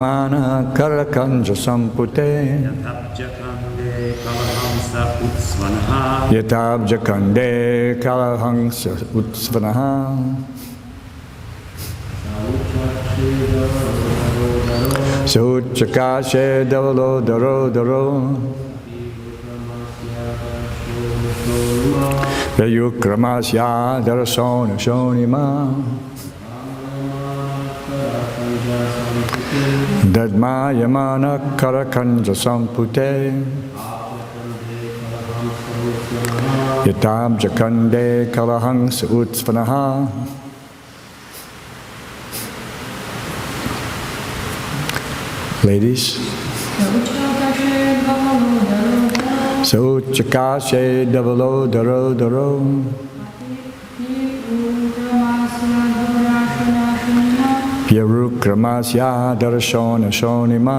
Mana karakanja sampute Yatabja kande kalahangsa utsvanaha Suchakashe davalo daro daro Yayukramasya darasona shonima Dadma yamana karakanja sampute Yatab jakande kalahangsa utsvanaha. Ladies. Sauchakashe davalo daro daro Pyarukramasya darashona shonima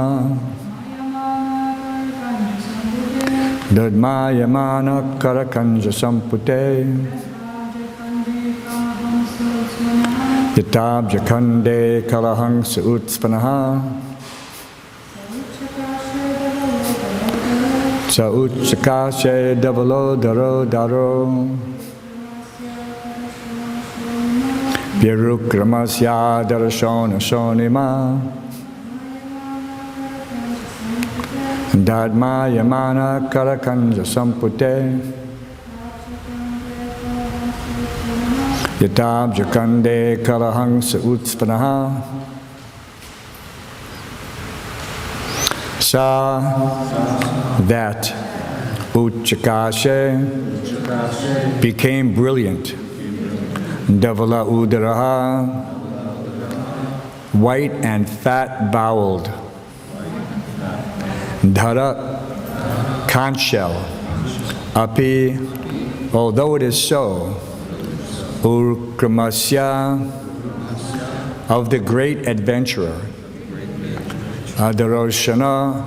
Dadma yamana karakanja sampute Yatab jakande kalahangsa utspanaha Sauchakashe davalo daro daro Pyarukramasya darashona shonima Dadma yamana karakanja sampute Yatab jakande kalahangsa utspanaha. Sa that Uchakashe became brilliant. Davala udaraha, white and fat boweled. Dhara, conch shell. Api, although it is so. Urkramasya, of the great adventurer. Adaroshana,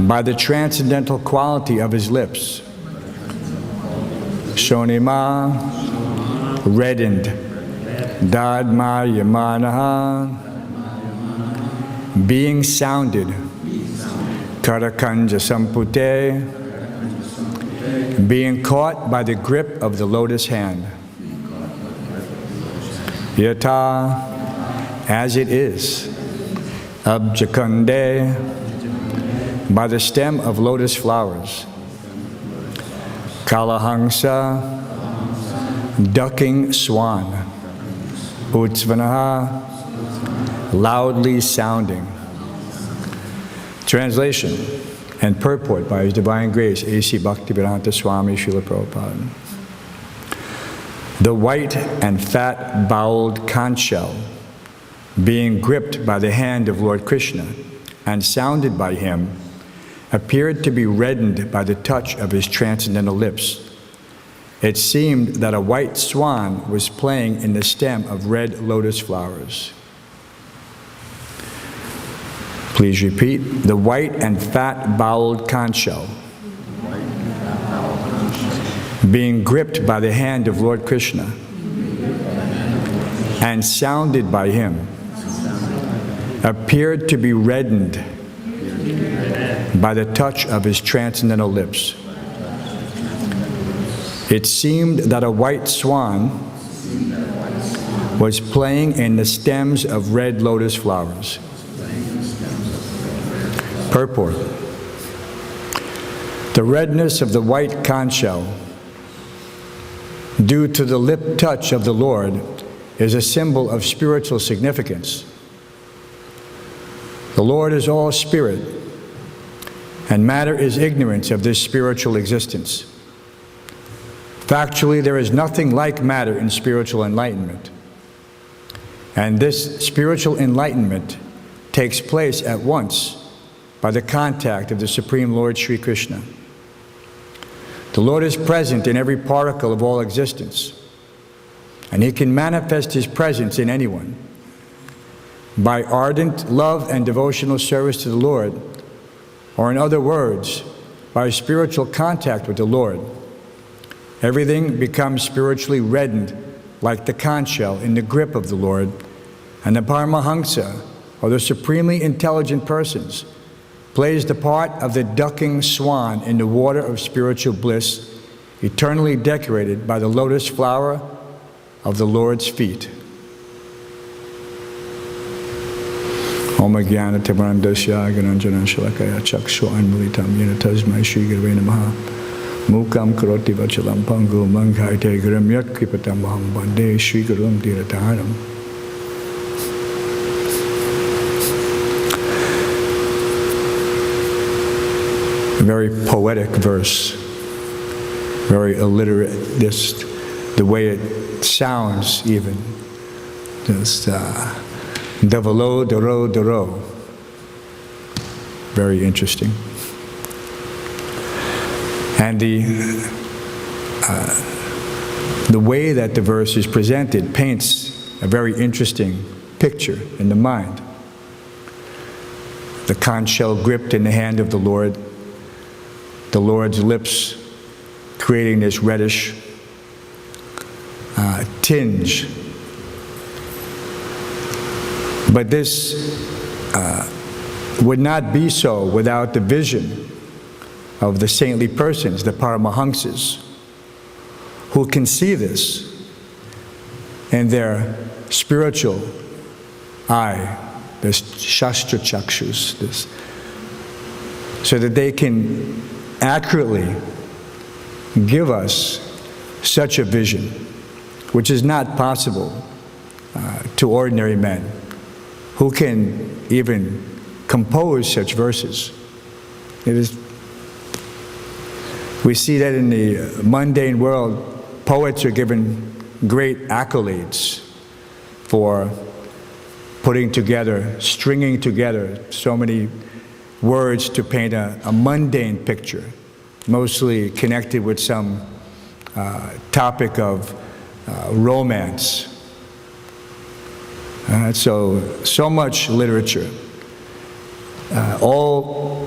by the transcendental quality of his lips. Shonima, reddened. Dadma yamanaha, being sounded. Karakanja sampute, being caught by the grip of the lotus hand. Yata, as it is. Abjakande, by the stem of lotus flowers. Kalahangsa, ducking swan. Utsvanaha, loudly sounding. Translation and purport by His Divine Grace, A.C. Bhaktivedanta Swami Srila Prabhupada. The white and fat boweled conch shell, being gripped by the hand of Lord Krishna and sounded by him, appeared to be reddened by the touch of his transcendental lips. It seemed that a white swan was playing in the stem of red lotus flowers. Please repeat. The white and fat boweled conch shell, being gripped by the hand of Lord Krishna and sounded by him, appeared to be reddened by the touch of his transcendental lips. It seemed that a white swan was playing in the stems of red lotus flowers. Purport. The redness of the white conch shell, due to the lip touch of the Lord, is a symbol of spiritual significance. The Lord is all spirit, and matter is ignorance of this spiritual existence. Factually, there is nothing like matter in spiritual enlightenment. And this spiritual enlightenment takes place at once by the contact of the Supreme Lord Sri Krishna. The Lord is present in every particle of all existence, and He can manifest His presence in anyone. By ardent love and devotional service to the Lord, or in other words, by spiritual contact with the Lord, everything becomes spiritually reddened like the conch shell in the grip of the Lord, and the Paramahansa or the supremely intelligent persons, plays the part of the ducking swan in the water of spiritual bliss, eternally decorated by the lotus flower of the Lord's feet. Om Jnana Timirandasya Gyananjana Shalakaya Chakshu Anmilitam Yena Tasmai Shri Gurave Namaha Mukam Karoti Vachalam Pangu Manghayate Gurum Yat Kripatam Maham Bande Shri Gurum Dhirataharam. A very poetic verse, very alliterate, just the way it sounds even. Just Davalo, Doro, Doro. Very interesting. And the way that the verse is presented paints a very interesting picture in the mind. The conch shell gripped in the hand of the Lord's lips creating this reddish tinge. But this would not be so without the vision of the saintly persons, the Paramahamsas, who can see this in their spiritual eye, this Shastra Chakshus, this, so that they can accurately give us such a vision, which is not possible to ordinary men who can even compose such verses. It is. We see that in the mundane world, poets are given great accolades for putting together, stringing together so many words to paint a mundane picture, mostly connected with some topic of romance. So much literature, all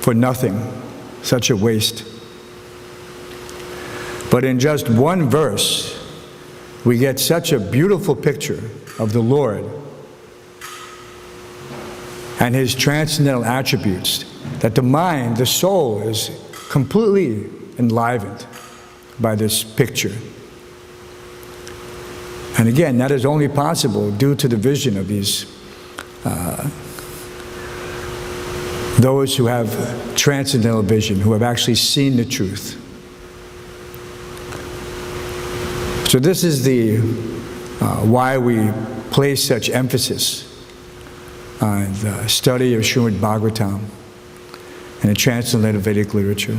for nothing, such a waste. But in just one verse, we get such a beautiful picture of the Lord and His transcendental attributes that the mind, the soul, is completely enlivened by this picture. And again, that is only possible due to the vision of these, those who have transcendental vision, who have actually seen the truth. So this is why we place such emphasis on the study of Srimad Bhagavatam and the transcendental Vedic literature.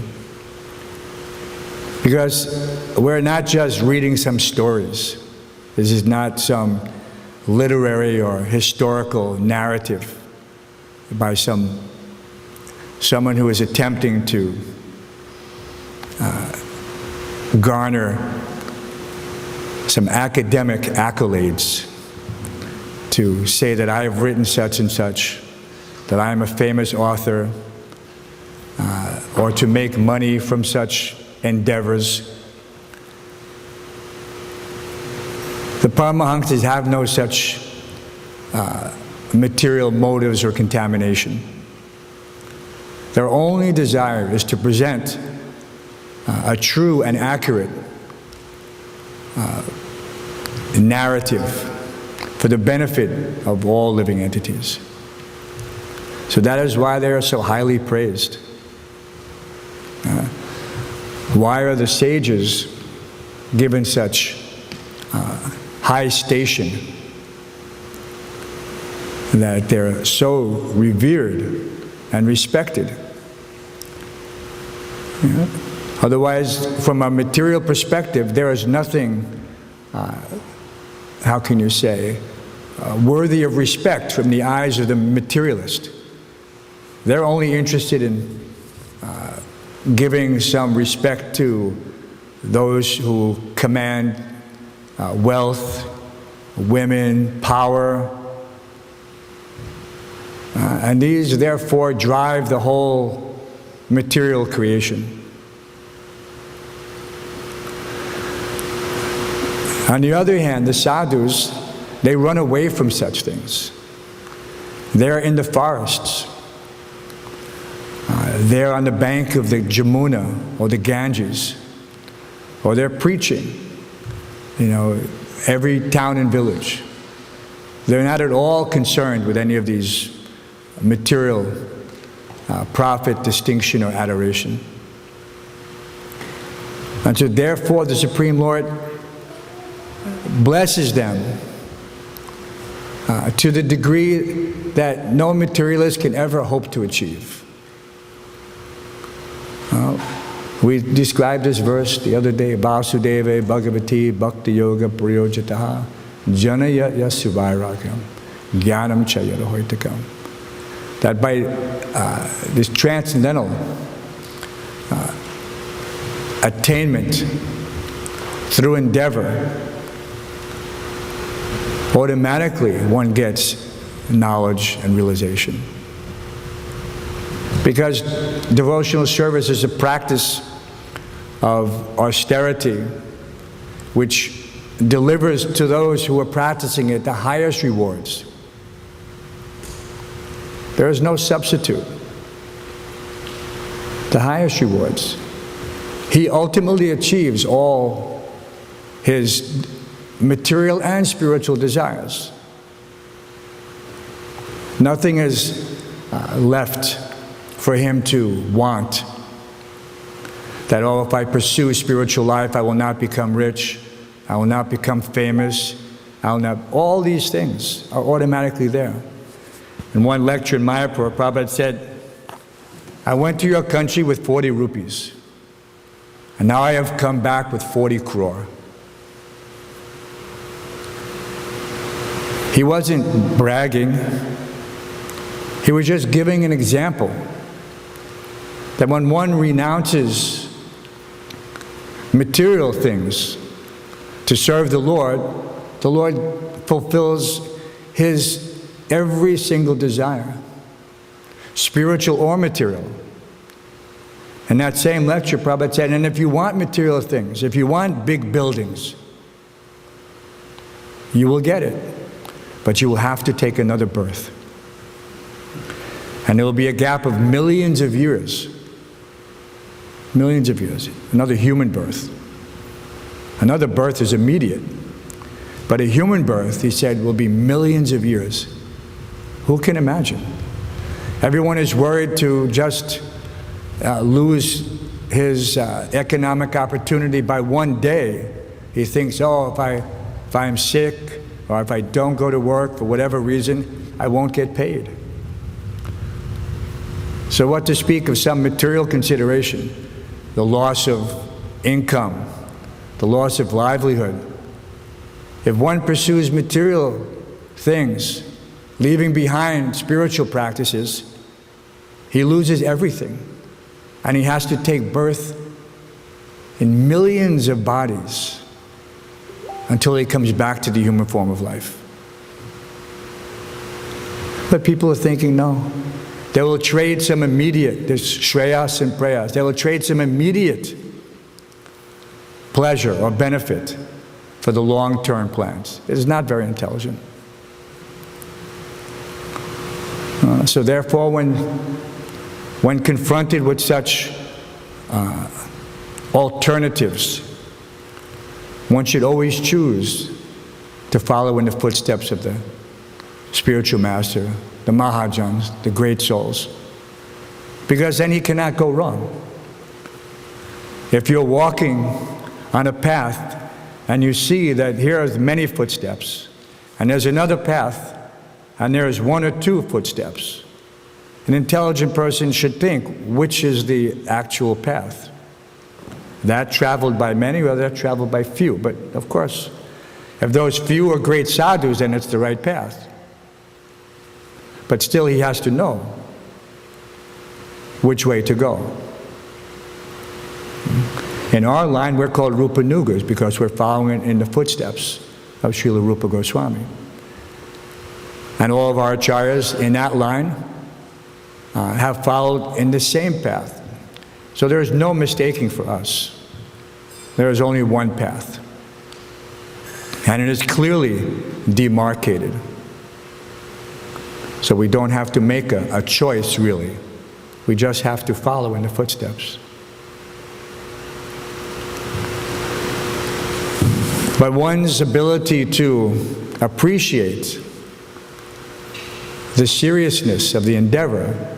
Because we're not just reading some stories. This is not some literary or historical narrative by someone who is attempting to garner some academic accolades to say that I have written such and such, that I am a famous author, or to make money from such endeavors. The Paramahamsas have no such material motives or contamination. Their only desire is to present a true and accurate narrative for the benefit of all living entities. So that is why they are so highly praised. Why are the sages given such high station, that they're so revered and respected? Otherwise, from a material perspective, there is nothing, how can you say, worthy of respect from the eyes of the materialist. They're only interested in giving some respect to those who command wealth, women, power, and these therefore drive the whole material creation. On the other hand, the sadhus, they run away from such things. They're in the forests. They're on the bank of the Jamuna or the Ganges. Or they're preaching, every town and village. They're not at all concerned with any of these material profit, distinction, or adoration. And so therefore the Supreme Lord blesses them to the degree that no materialist can ever hope to achieve. We described this verse the other day, Vasudeva Bhagavati Bhakti Yoga Prayojataha Janaya Yasuvairagam Jnanam Chayarahoitakam. That by this transcendental attainment through endeavor, automatically one gets knowledge and realization. Because devotional service is a practice of austerity which delivers to those who are practicing it the highest rewards. There is no substitute. The highest rewards. He ultimately achieves all his material and spiritual desires. Nothing is left for him to want. That, if I pursue spiritual life, I will not become rich, I will not become famous, I will not. All these things are automatically there. In one lecture in Mayapur, Prabhupada said, I went to your country with 40 rupees, and now I have come back with 40 crore. He wasn't bragging. He was just giving an example that when one renounces material things to serve the Lord fulfills his every single desire, spiritual or material. In that same lecture, Prabhupada said, and if you want material things, if you want big buildings, you will get it, but you will have to take another birth. And there will be a gap of millions of years. Millions of years. Another human birth. Another birth is immediate. But a human birth, he said, will be millions of years. Who can imagine? Everyone is worried to just lose his economic opportunity by one day. He thinks, if I'm sick, or if I don't go to work for whatever reason, I won't get paid. So what to speak of some material consideration? The loss of income, the loss of livelihood. If one pursues material things, leaving behind spiritual practices, he loses everything. And he has to take birth in millions of bodies until he comes back to the human form of life. But people are thinking, no. They will trade some immediate, there's shreyas and prayas, they will trade some immediate pleasure or benefit for the long-term plans. It is not very intelligent. So therefore, when confronted with such alternatives, one should always choose to follow in the footsteps of the spiritual master, the Mahajans, the great souls, because then he cannot go wrong. If you're walking on a path and you see that here are many footsteps, and there's another path, and there's one or two footsteps, an intelligent person should think, which is the actual path? That traveled by many, or that traveled by few? But of course, if those few are great sadhus, then it's the right path. But still he has to know which way to go. In our line, we're called Rupanugas because we're following in the footsteps of Srila Rupa Goswami. And all of our acharyas in that line have followed in the same path. So there is no mistaking for us. There is only one path. And it is clearly demarcated. So we don't have to make a choice, really. We just have to follow in the footsteps. But one's ability to appreciate the seriousness of the endeavor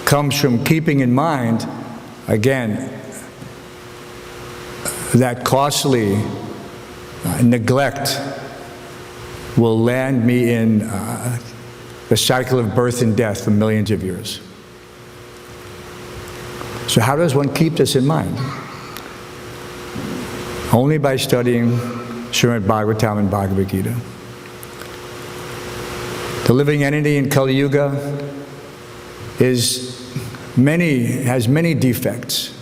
comes from keeping in mind, again, that costly neglect will land me in the cycle of birth and death for millions of years. So how does one keep this in mind? Only by studying Srimad Bhagavatam and Bhagavad Gita. The living entity in Kali Yuga has many defects,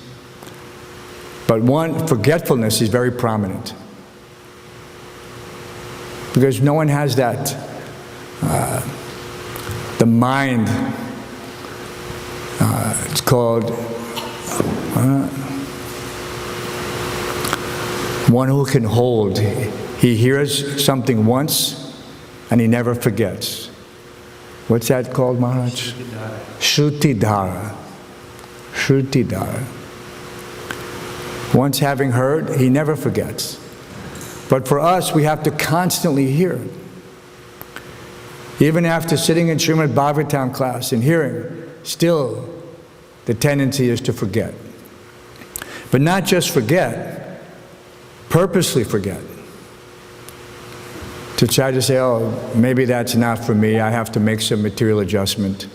but one, forgetfulness, is very prominent. Because no one has that, the mind, it's called, one who can hold. He hears something once and he never forgets. What's that called, Maharaj? Shrutidhara. Shrutidhara. Once having heard, he never forgets. But for us, we have to constantly hear. Even after sitting in Srimad Bhagavatam class and hearing, still the tendency is to forget. But not just forget, purposely forget. To try to say, oh, maybe that's not for me, I have to make some material adjustment.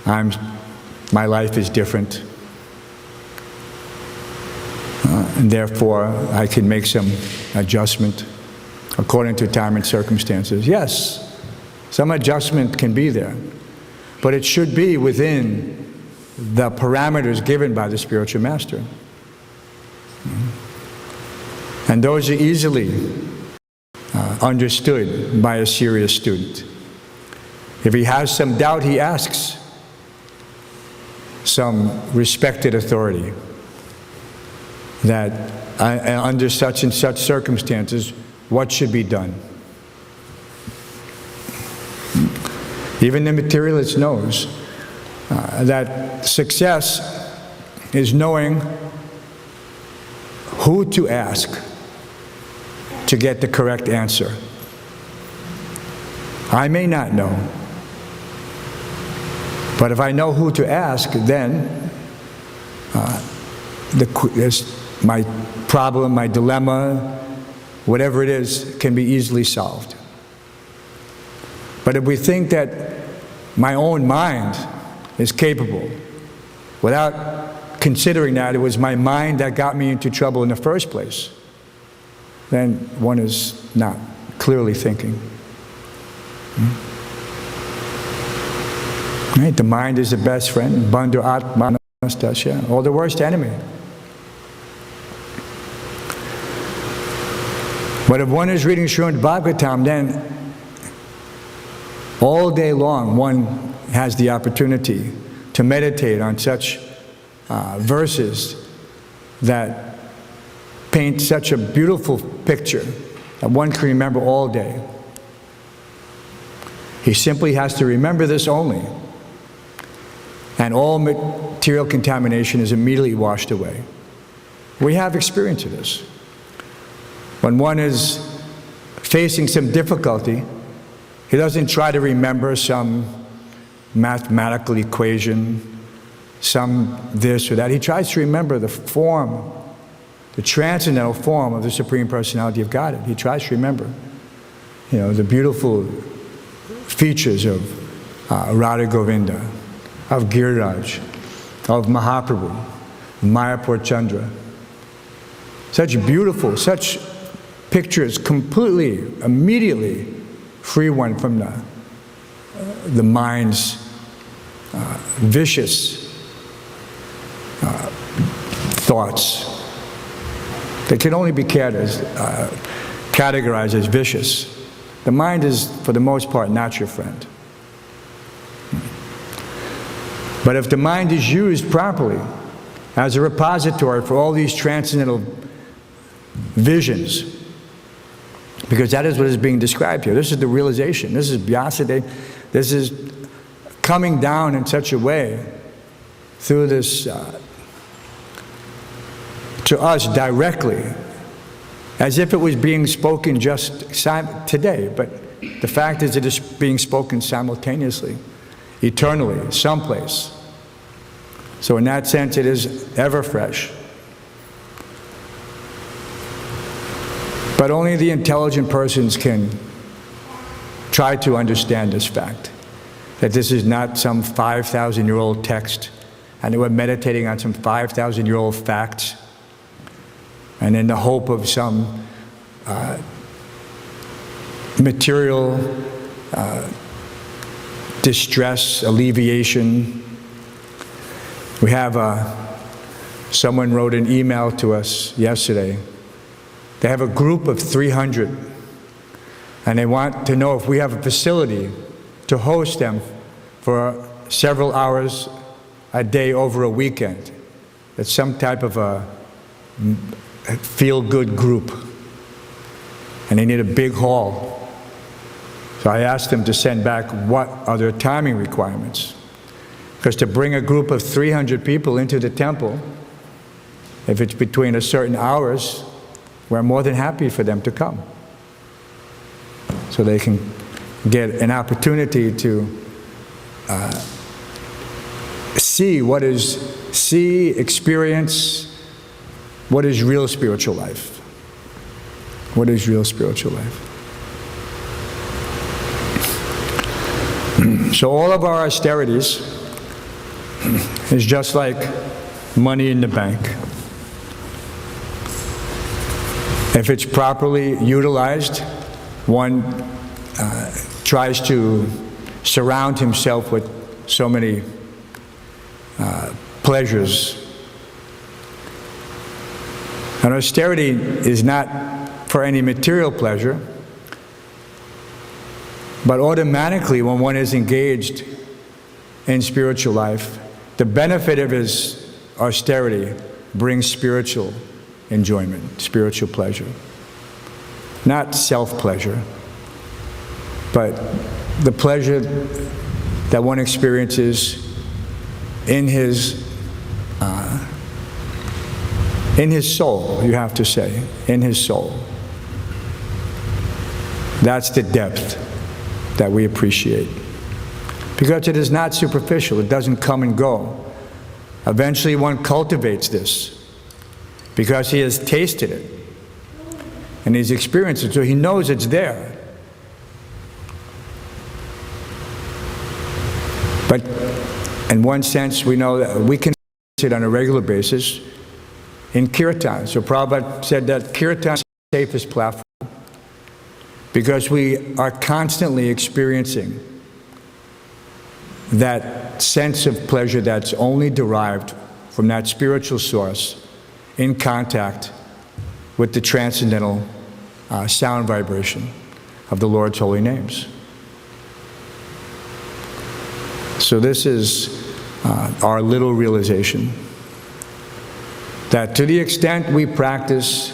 My life is different. And therefore, I can make some adjustment according to time and circumstances. Yes, some adjustment can be there, but it should be within the parameters given by the spiritual master. And those are easily understood by a serious student. If he has some doubt, he asks some respected authority that under such and such circumstances, what should be done? Even the materialist knows that success is knowing who to ask to get the correct answer. I may not know, but if I know who to ask, then my problem, my dilemma, whatever it is, can be easily solved. But if we think that my own mind is capable, without considering that it was my mind that got me into trouble in the first place, then one is not clearly thinking. Right? The mind is the best friend, bandhu atma nastasya, or the worst enemy. But if one is reading Srimad Bhagavatam, then all day long one has the opportunity to meditate on such verses that paint such a beautiful picture that one can remember all day. He simply has to remember this only, and all material contamination is immediately washed away. We have experience of this. When one is facing some difficulty, he doesn't try to remember some mathematical equation, some this or that. He tries to remember the form, the transcendental form of the Supreme Personality of Godhead. He tries to remember, the beautiful features of Radha Govinda, of Giriraj, of Mahaprabhu, Mayapur Chandra. Such beautiful, such pictures completely, immediately free one from the mind's vicious thoughts that can only be categorized as vicious. The mind is, for the most part, not your friend. But if the mind is used properly as a repository for all these transcendental visions, Because that is what is being described here. This is the realization. This is Vyasade. This is coming down in such a way through this to us directly, as if it was being spoken just today. But the fact is it is being spoken simultaneously, eternally, someplace. So in that sense, it is ever fresh. But only the intelligent persons can try to understand this fact, that this is not some 5,000-year-old text, and that we're meditating on some 5,000-year-old facts, and in the hope of some material distress, alleviation. We have someone wrote an email to us yesterday. They have a group of 300, and they want to know if we have a facility to host them for several hours a day over a weekend. It's some type of a feel-good group, and they need a big hall. So I asked them to send back what are their timing requirements. Because to bring a group of 300 people into the temple, if it's between a certain hours, we're more than happy for them to come. So they can get an opportunity to experience what is real spiritual life. What is real spiritual life? So all of our austerities is just like money in the bank. If it's properly utilized, one tries to surround himself with so many pleasures. And austerity is not for any material pleasure, but automatically when one is engaged in spiritual life, the benefit of his austerity brings spiritual enjoyment, spiritual pleasure. Not self-pleasure, but the pleasure that one experiences in his soul, you have to say, in his soul. That's the depth that we appreciate. Because it is not superficial, it doesn't come and go. Eventually one cultivates this because he has tasted it and he's experienced it, so he knows it's there. But in one sense, we know that we can it on a regular basis in kirtan. So Prabhupada said that kirtan is the safest platform because we are constantly experiencing that sense of pleasure that's only derived from that spiritual source in contact with the transcendental sound vibration of the Lord's holy names. So this is our little realization that to the extent we practice,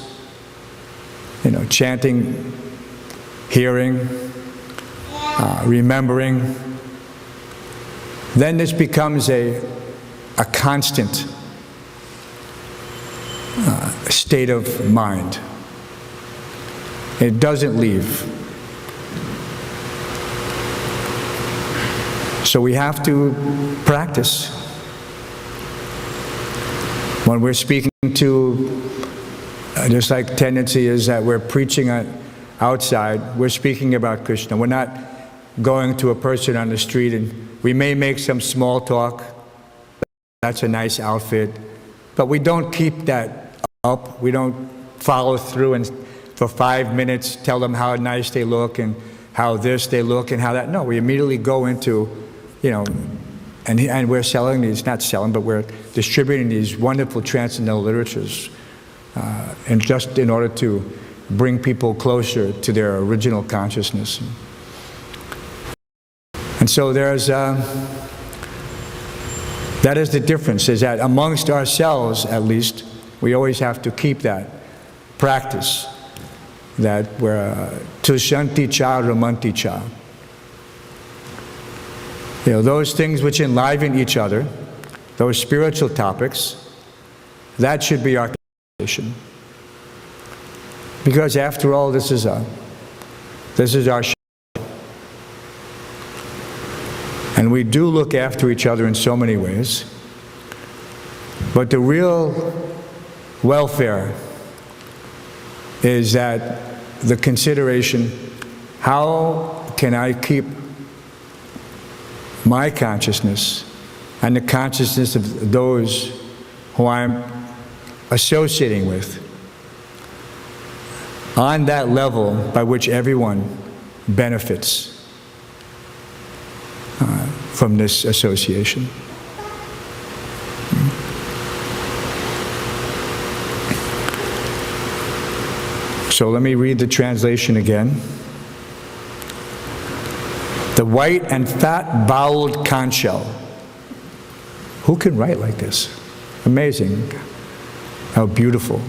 chanting, hearing, remembering, then this becomes a constant state of mind. It doesn't leave. So we have to practice. When we're speaking to, just like tendency is that we're preaching outside, we're speaking about Krishna. We're not going to a person on the street and we may make some small talk. That's a nice outfit. But we don't keep that up. We don't follow through and for 5 minutes tell them how nice they look and how this they look and how that. No, we immediately go into, and we're selling these, not selling, but we're distributing these wonderful transcendental literatures and just in order to bring people closer to their original consciousness. And so there's, that is the difference, is that amongst ourselves, at least, we always have to keep that practice that we're tushanti cha ramanti cha. You know, those things which enliven each other, those spiritual topics, that should be our conversation. Because after all, this is our and we do look after each other in so many ways. But the real welfare is that the consideration, how can I keep my consciousness and the consciousness of those who I'm associating with on that level by which everyone benefits from this association. So let me read the translation again. The white and fat-boweled conch shell. Who can write like this? Amazing. How beautiful.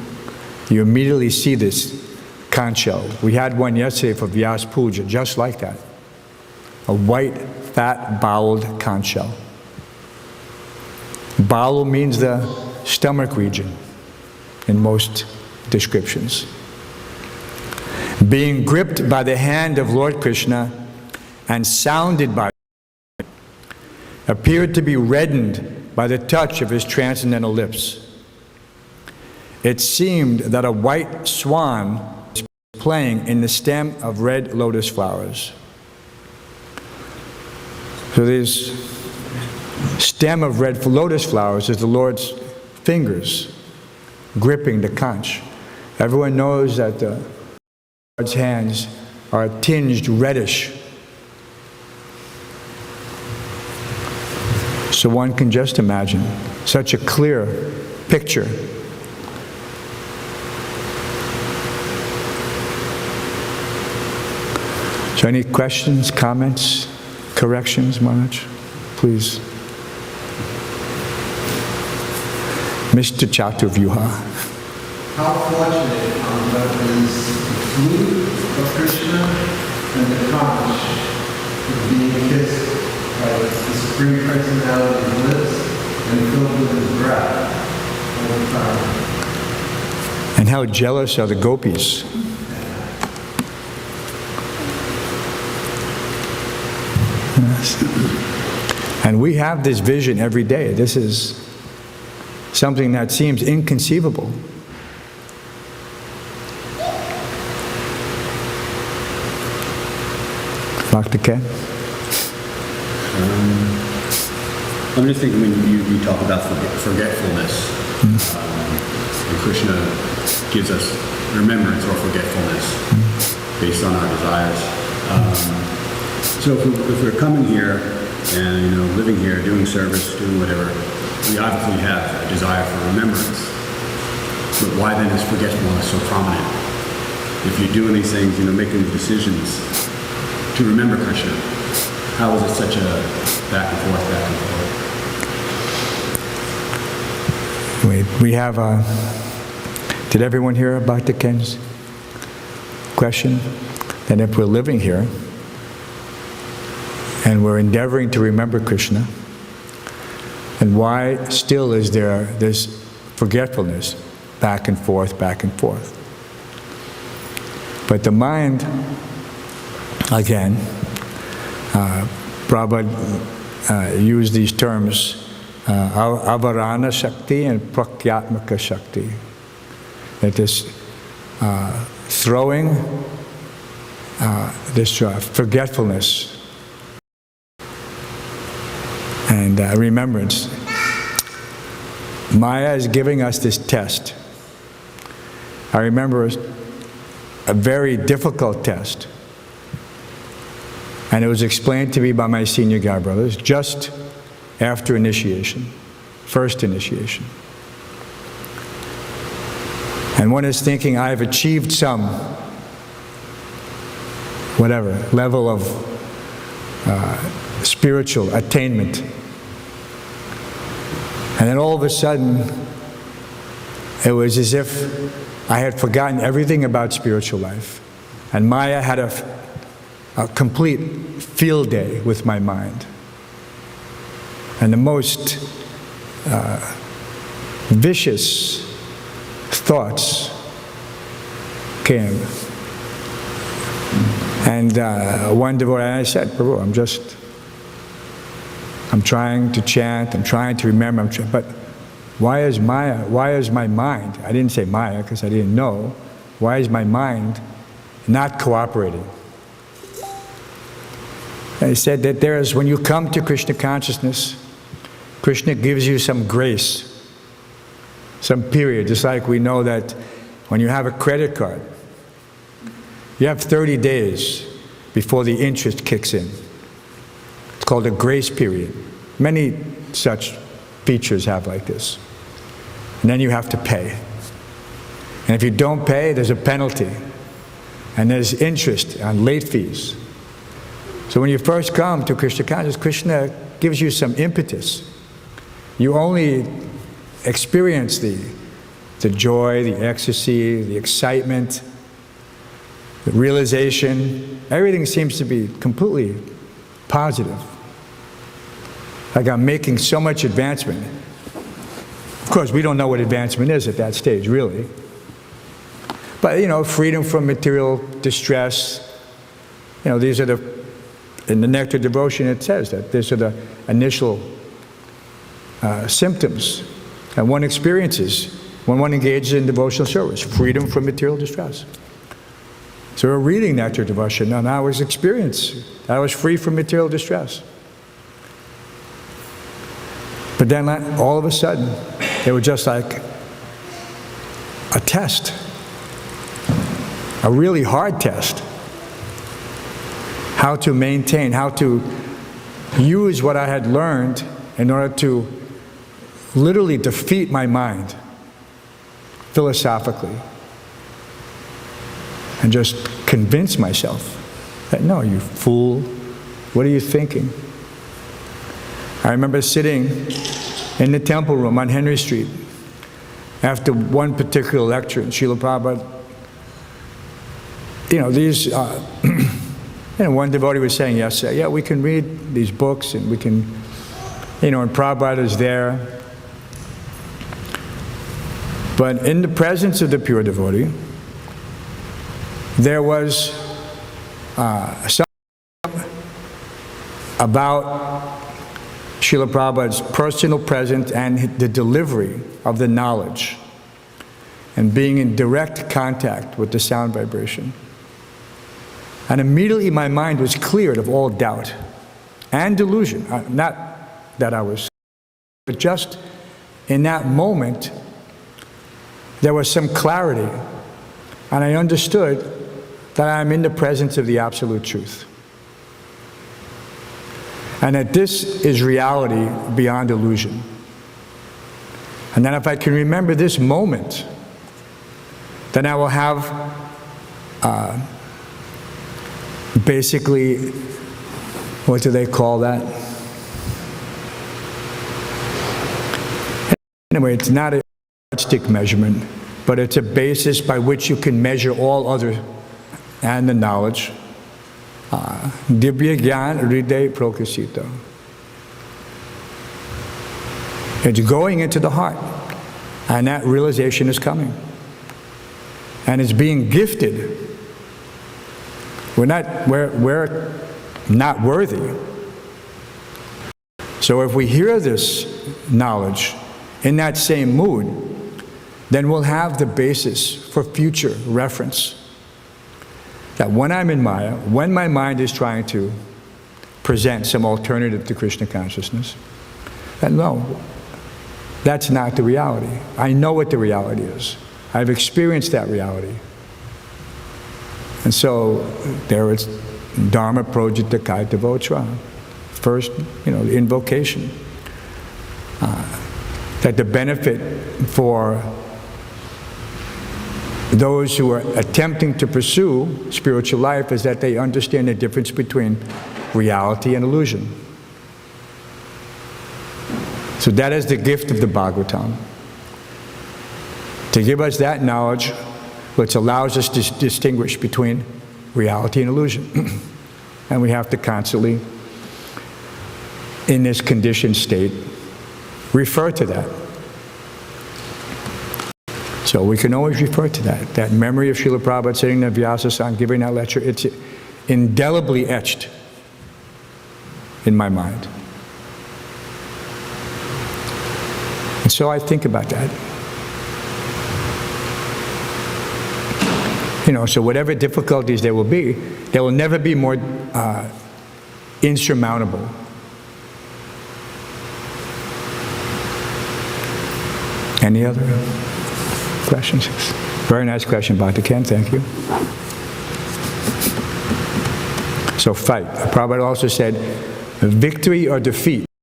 You immediately see this conch shell. We had one yesterday for Vyas Puja, just like that. A white, fat-boweled conch shell. Bowel means the stomach region in most descriptions. Being gripped by the hand of Lord Krishna and sounded by it, appeared to be reddened by the touch of his transcendental lips. It seemed that a white swan was playing in the stem of red lotus flowers. So this stem of red lotus flowers is the Lord's fingers gripping the conch. Everyone knows that the Lord's hands are tinged reddish. So one can just imagine such a clear picture. So any questions, comments, corrections, Maharaj? Please. Mr. Chaturvyuha. How fortunate that is the food of Krishna and the conch of being kissed by the Supreme Personality's lips and filled with his breath all the time. And how jealous are the gopis? Yes. And we have this vision every day. This is something that seems inconceivable. Dr. Ken? I'm just thinking when you talk about forgetfulness, and Krishna gives us remembrance or forgetfulness based on our desires. So if we're coming here and living here, doing service, doing whatever, we obviously have a desire for remembrance. But why then is forgetfulness so prominent? If you're doing these things, making the decisions to remember Krishna, how is it such a back and forth, back and forth? We have did everyone hear about the Ken's question? That if we're living here and we're endeavoring to remember Krishna, and why still is there this forgetfulness back and forth, back and forth? But the mind, again, Prabhupada used these terms, avarana shakti and prakyatmaka shakti. That this throwing, this forgetfulness and remembrance. Maya is giving us this test. I remember a very difficult test. And it was explained to me by my senior guy brothers just after initiation, first initiation. And one is thinking, I've achieved some, whatever, level of spiritual attainment. And then all of a sudden, it was as if I had forgotten everything about spiritual life. And Maya had a complete field day with my mind. And the most vicious thoughts came. And one devotee, and I said, Prabhu, I'm trying to chant, I'm trying to remember, but why is my mind, I didn't say Maya because I didn't know, why is my mind not cooperating? And he said that when you come to Krishna consciousness, Krishna gives you some grace, some period, just like we know that when you have a credit card, you have 30 days before the interest kicks in. It's called a grace period. Many such features have like this. And then you have to pay. And if you don't pay, there's a penalty. And there's interest on late fees. So when you first come to Krishna consciousness, Krishna gives you some impetus. You only experience the joy, the ecstasy, the excitement, the realization. Everything seems to be completely positive. Like I'm making so much advancement. Of course, we don't know what advancement is at that stage, really. But, freedom from material distress, these are in the Nectar Devotion it says that these are the initial symptoms that one experiences when one engages in devotional service, freedom from material distress. So we're reading Nectar Devotion, and I was experienced. I was free from material distress. But then all of a sudden, it was just like a test, a really hard test. How to maintain, how to use what I had learned in order to literally defeat my mind philosophically and just convince myself that, no, you fool, what are you thinking? I remember sitting in the temple room on Henry Street after one particular lecture in Srila Prabhupada. One devotee was saying yesterday, yeah, we can read these books and we can, and Prabhupada is there. But in the presence of the pure devotee, there was something about Srila Prabhupada's personal presence and the delivery of the knowledge and being in direct contact with the sound vibration. And immediately my mind was cleared of all doubt and delusion. Not that I was, but just in that moment, there was some clarity. And I understood that I'm in the presence of the absolute truth. And that this is reality beyond illusion. And then if I can remember this moment, then I will have basically, what do they call that? Anyway, it's not a yardstick measurement, but it's a basis by which you can measure all other and the knowledge. Divya Gyan Hriday Prokasita. It's going into the heart, and that realization is coming. And it's being gifted. We're not worthy. So if we hear this knowledge in that same mood, then we'll have the basis for future reference. That when I'm in Maya, when my mind is trying to present some alternative to Krishna consciousness, that no, that's not the reality. I know what the reality is. I've experienced that reality. And so there is Dharma Projita Kaita Votra. First, the invocation. That the benefit for those who are attempting to pursue spiritual life is that they understand the difference between reality and illusion. So that is the gift of the Bhagavatam. To give us that knowledge which allows us to distinguish between reality and illusion. And we have to constantly, in this conditioned state, refer to that. So we can always refer to that. That memory of Srila Prabhupada sitting in the Vyasa-san giving that lecture, it's indelibly etched in my mind. And so I think about that. You know, so whatever difficulties there will be, they will never be more insurmountable. Any other questions? Very nice question, Bhakti Ken, thank you. So fight. Prabhupada also said, victory or defeat